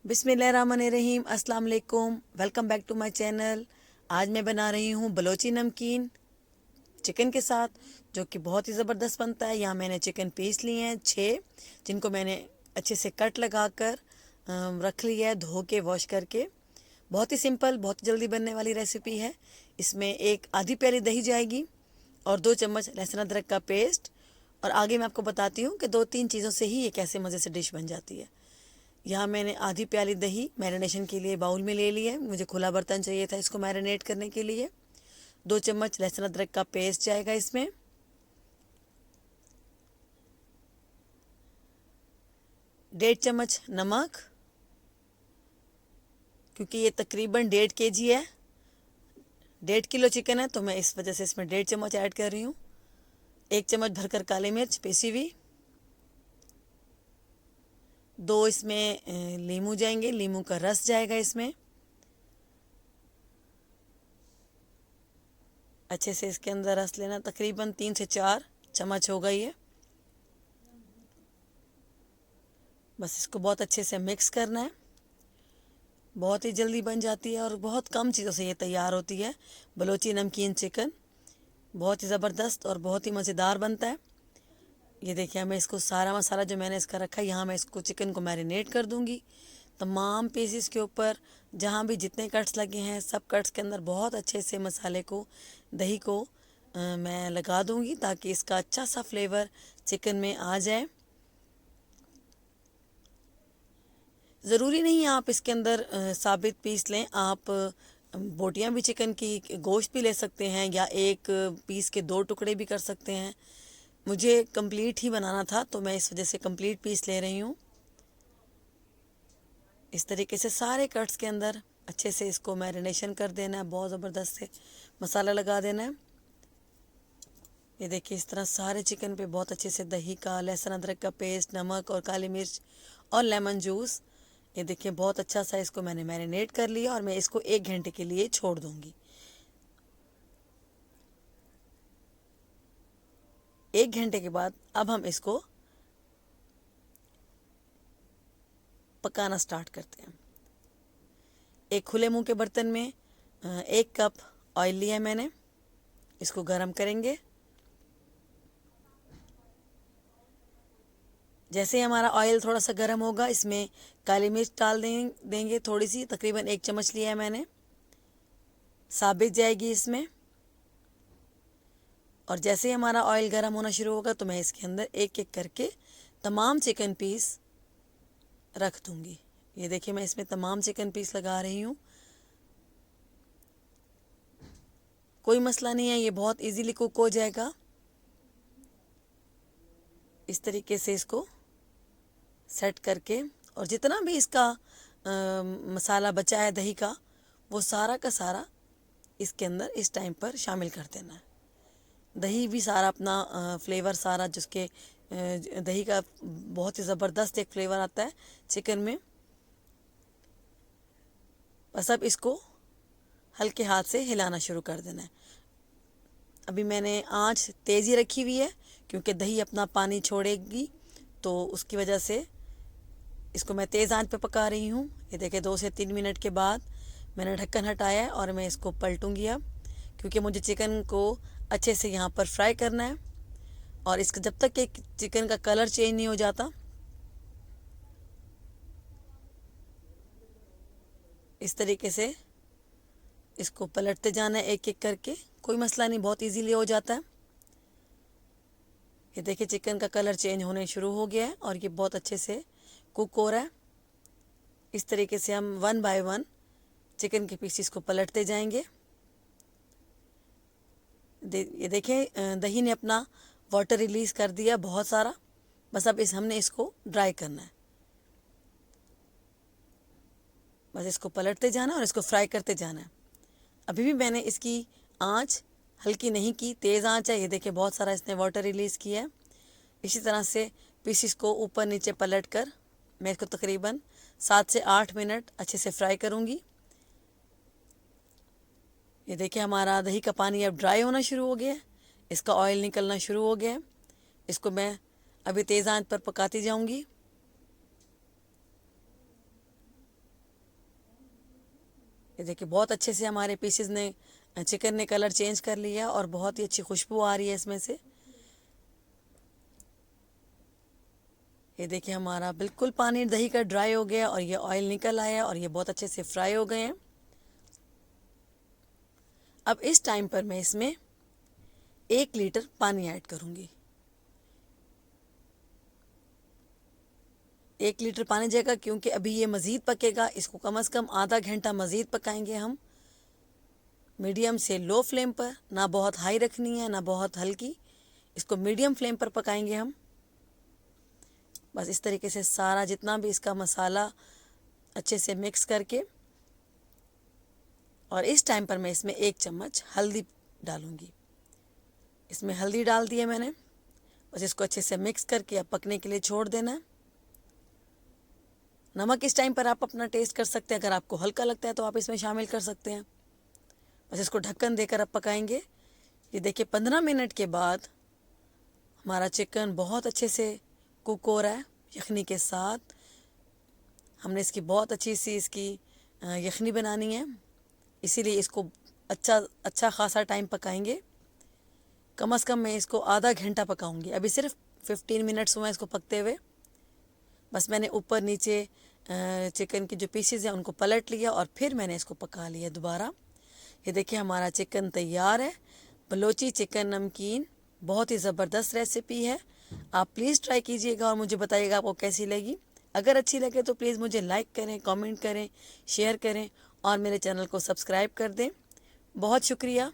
बिस्मिल्लाहिर्रहमानिर्रहीम, अस्सलाम वालेकुम। Welcome back to my channel. आज मैं बना रही हूँ बलोची नमकीन चिकन के साथ, जो कि बहुत ही ज़बरदस्त बनता है। यहाँ मैंने चिकन पीस लिए हैं 6, जिनको मैंने अच्छे से कट लगा कर रख लिया है, धो के वॉश करके। बहुत ही सिंपल, बहुत जल्दी बनने वाली रेसिपी है। इसमें एक आधी प्याली दही जाएगी और 2 चम्मच लहसुन अदरक का पेस्ट। और आगे मैं आपको बताती हूँ कि 2-3 चीज़ों से ही ये कैसे मज़े से डिश बन जाती है। यहाँ मैंने आधी प्याली दही मैरिनेशन के लिए बाउल में ले ली है। मुझे खुला बर्तन चाहिए था इसको मैरिनेट करने के लिए। 2 चम्मच लहसुन अदरक का पेस्ट जाएगा इसमें। 1.5 चम्मच नमक, क्योंकि ये तकरीबन 1.5 kg है, 1.5 किलो चिकन है, तो मैं इस वजह से इसमें 1.5 चम्मच ऐड कर रही हूँ। 1 चम्मच भरकर काली मिर्च पीसी हुई। 2 इसमें लीमू जाएंगे, लीमू का रस जाएगा इसमें। अच्छे से इसके अंदर रस लेना, तकरीबन 3 से 4 चम्मच होगा ये। बस इसको बहुत अच्छे से मिक्स करना है। बहुत ही जल्दी बन जाती है और बहुत कम चीज़ों से ये तैयार होती है। बलोची नमकीन चिकन बहुत ही ज़बरदस्त और बहुत ही मज़ेदार बनता है। ये देखिए, मैं इसको सारा मसाला जो मैंने इसका रखा है, यहाँ मैं इसको चिकन को मैरिनेट कर दूँगी। तमाम पीसेस के ऊपर जहाँ भी जितने कट्स लगे हैं, सब कट्स के अंदर बहुत अच्छे से मसाले को, दही को मैं लगा दूँगी, ताकि इसका अच्छा सा फ्लेवर चिकन में आ जाए। ज़रूरी नहीं आप इसके अंदर साबित पीस लें, आप बोटियां भी चिकन की, गोश्त भी ले सकते हैं, या एक पीस के 2 टुकड़े भी कर सकते हैं। मुझे कंप्लीट ही बनाना था, तो मैं इस वजह से कंप्लीट पीस ले रही हूँ। इस तरीके से सारे कट्स के अंदर अच्छे से इसको मैरिनेशन कर देना है, बहुत ज़बरदस्त से मसाला लगा देना है। ये देखिए, इस तरह सारे चिकन पे बहुत अच्छे से दही का, लहसुन अदरक का पेस्ट, नमक और काली मिर्च और लेमन जूस, ये देखिए बहुत अच्छा सा इसको मैंने मैरिनेट कर लिया। और मैं इसको 1 घंटे के लिए छोड़ दूँगी। 1 घंटे के बाद अब हम इसको पकाना स्टार्ट करते हैं। एक खुले मुंह के बर्तन में 1 कप ऑयल लिया है मैंने, इसको गरम करेंगे। जैसे ही हमारा ऑयल थोड़ा सा गर्म होगा, इसमें काली मिर्च डाल देंगे थोड़ी सी, तकरीबन 1 चम्मच लिया है मैंने, साबित जाएगी इसमें। और जैसे ही हमारा ऑयल गर्म होना शुरू होगा, तो मैं इसके अंदर एक एक करके तमाम चिकन पीस रख दूंगी। ये देखिए, मैं इसमें तमाम चिकन पीस लगा रही हूँ। कोई मसला नहीं है, ये बहुत इजीली कुक हो जाएगा। इस तरीके से इसको सेट करके, और जितना भी इसका मसाला बचा है दही का, वो सारा का सारा इसके अंदर इस टाइम पर शामिल कर देना है। दही भी सारा अपना फ्लेवर, सारा जिसके दही का बहुत ही ज़बरदस्त एक फ्लेवर आता है चिकन में। बस अब इसको हल्के हाथ से हिलाना शुरू कर देना है। अभी मैंने आंच तेज़ी रखी हुई है, क्योंकि दही अपना पानी छोड़ेगी, तो उसकी वजह से इसको मैं तेज़ आंच पे पका रही हूँ। ये देखिए, 2 से 3 मिनट के बाद मैंने ढक्कन हटाया है और मैं इसको पलटूँगी अब, क्योंकि मुझे चिकन को अच्छे से यहाँ पर फ्राई करना है। और इसका जब तक कि चिकन का कलर चेंज नहीं हो जाता, इस तरीके से इसको पलटते जाना है एक एक करके। कोई मसला नहीं, बहुत इजीली हो जाता है। ये देखिए, चिकन का कलर चेंज होने शुरू हो गया है और ये बहुत अच्छे से कुक हो रहा है। इस तरीके से हम 1 बाय 1 चिकन के पीसीस को पलटते जाएंगे। ये देखें, दही ने अपना वाटर रिलीज़ कर दिया बहुत सारा। बस अब हमने इसको ड्राई करना है। बस इसको पलटते जाना और इसको फ्राई करते जाना है। अभी भी मैंने इसकी आंच हल्की नहीं की, तेज़ आंच है। ये देखिए, बहुत सारा इसने वाटर रिलीज़ किया है। इसी तरह से पीसीस को ऊपर नीचे पलट कर मैं इसको तकरीबन 7 से 8 मिनट अच्छे से फ्राई करूँगी। ये देखिए, हमारा दही का पानी अब ड्राई होना शुरू हो गया है, इसका ऑयल निकलना शुरू हो गया है। इसको मैं अभी तेज़ आंच पर पकाती जाऊँगी। ये देखिए बहुत अच्छे से हमारे पीसेस ने चिकन ने कलर चेंज कर लिया और बहुत ही अच्छी खुशबू आ रही है इसमें से। ये देखिए हमारा बिल्कुल पानी दही का ड्राई हो गया और ये ऑयल निकल आया और ये बहुत अच्छे से फ्राई हो गए हैं। अब इस टाइम पर मैं इसमें 1 लीटर पानी ऐड करूंगी। 1 लीटर पानी जाएगा क्योंकि अभी ये मज़ीद पकेगा। इसको कम से कम आधा घंटा मज़ीद पकाएंगे हम, मीडियम से लो फ्लेम पर। ना बहुत हाई रखनी है ना बहुत हल्की, इसको मीडियम फ्लेम पर पकाएंगे हम। बस इस तरीके से सारा जितना भी इसका मसाला अच्छे से मिक्स करके, और इस टाइम पर मैं इसमें 1 चम्मच हल्दी डालूंगी। इसमें हल्दी डाल दी है मैंने। बस इसको अच्छे से मिक्स करके अब पकने के लिए छोड़ देना है। नमक इस टाइम पर आप अपना टेस्ट कर सकते हैं, अगर आपको हल्का लगता है तो आप इसमें शामिल कर सकते हैं। बस इसको ढक्कन देकर अब पकाएंगे। ये देखिए 15 मिनट के बाद हमारा चिकन बहुत अच्छे से कुक हो रहा है यखनी के साथ। हमने इसकी बहुत अच्छी सी इसकी यखनी बनानी है, इसीलिए इसको अच्छा खासा टाइम पकाएंगे। कम से कम मैं इसको आधा घंटा पकाऊंगी। अभी सिर्फ 15 मिनट्स हुए इसको पकते हुए। बस मैंने ऊपर नीचे चिकन के जो पीसेस हैं उनको पलट लिया और फिर मैंने इसको पका लिया दोबारा। ये देखिए हमारा चिकन तैयार है। बलोची चिकन नमकीन बहुत ही ज़बरदस्त रेसिपी है। आप प्लीज़ ट्राई कीजिएगा और मुझे बताइएगा आपको कैसी लगी। अगर अच्छी लगे तो प्लीज़ मुझे लाइक करें, कमेंट करें, शेयर करें और मेरे चैनल को सब्सक्राइब कर दें। बहुत शुक्रिया।